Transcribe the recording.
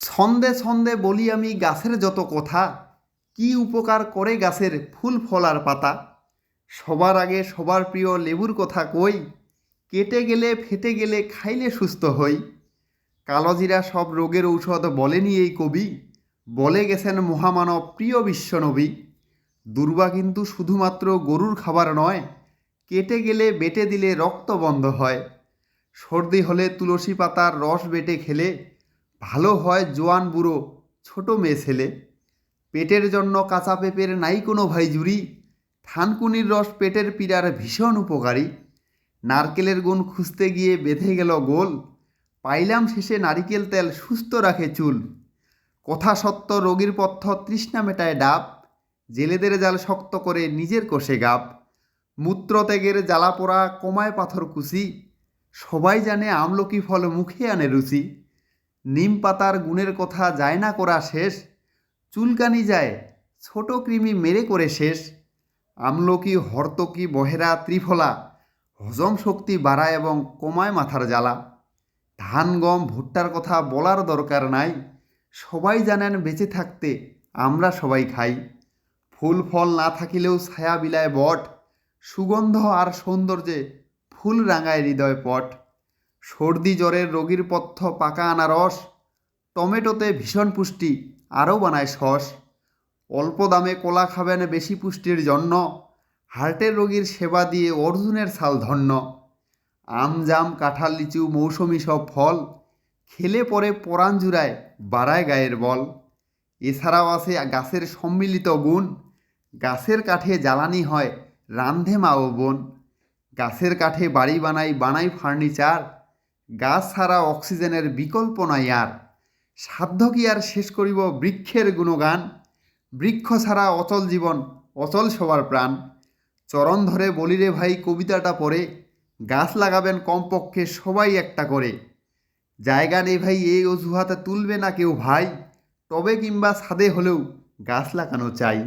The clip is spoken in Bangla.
ছন্দে ছন্দে বলি আমি গাছের যত কথা, কি উপকার করে গাছের ফুল ফল আর পাতা। সবার আগে সবার প্রিয় লেবুর কথা কই, কেটে গেলে ফেটে গেলে খাইলে সুস্থ হই। কালোজিরা সব রোগের ঔষধ বলেনি এই কবি, বলে গেছেন মহামানব প্রিয় বিশ্বনবী। দুর্বা কিন্তু শুধুমাত্র গরুর খাবার নয়, কেটে গেলে বেটে দিলে রক্ত বন্ধ হয়। সর্দি হলে তুলসী পাতার রস বেটে খেলে ভালো হয় জোয়ান বুড়ো ছোট মেয়ে ছেলে। পেটের জন্য কাঁচা পেঁপের নাই কোনো ভাই জুড়ি, থানকুনির রস পেটের পীড়ার ভীষণ উপকারী। নারকেলের গুণ খুঁজতে গিয়ে বেঁধে গেল গোল, পাইলাম শেষে নারিকেল তেল সুস্থ রাখে চুল। কথা সত্য রোগীর পথ্য তৃষ্ণা মেটায় ডাব, জেলেদের জাল শক্ত করে নিজের কোষে গাব। মূত্রত্যাগের জ্বালা পোড়া কমায় পাথর কুচি, সবাই জানে আমলকি ফল মুখে আনে রুচি। নিম পাতার গুণের কথা যায় না করা শেষ, চুলকানি যায় ছোট কৃমি মেরে করে শেষ। আমলকি হর্তকি বহেরা ত্রিফলা, হজম শক্তি বাড়ায় এবং কমায় মাথার জ্বালা। ধান গম ভুট্টার কথা বলার দরকার নাই, সবাই জানেন বেঁচে থাকতে আমরা সবাই খাই। ফুল ফল না থাকিলেও ছায়া বিলায় বট, সুগন্ধ আর সৌন্দর্যে ফুল রাঙায় হৃদয় পট। সর্দি জ্বরের রোগীর পথ্য পাকা আনারস, টমেটোতে ভীষণ পুষ্টি আরও বানায় সস। অল্প দামে কলা খাবেন বেশি পুষ্টির জন্য, হার্টের রোগীর সেবা দিয়ে অর্জুনের ছাল ধন্য। আম জাম কাঁঠাল লিচু মৌসুমি সব ফল, খেলে পরে পরাণ জুড়ায় বাড়ায় গায়ের বল। এছাড়াও আছে গাছের সম্মিলিত গুণ, গাছের কাঠে জ্বালানি হয় রান্ধে মা ও বোন। গাছের কাঠে বাড়ি বানাই ফার্নিচার, গাছ ছাড়া অক্সিজেনের বিকল্প নাই আর। সাধ্য কি আর শেষ করিব বৃক্ষের গুণগান, বৃক্ষ ছাড়া অচল জীবন অচল সবার প্রাণ। চরণ ধরে বলি রে ভাই কবিতাটা পড়ে, গাছ লাগাবেন কমপক্ষে সবাই একটা করে। জায়গা নেই ভাই এই অজুহাতে তুলবে না কেউ ভাই, তবে কিংবা ছাদে হলেও গাছ লাগানো চাই।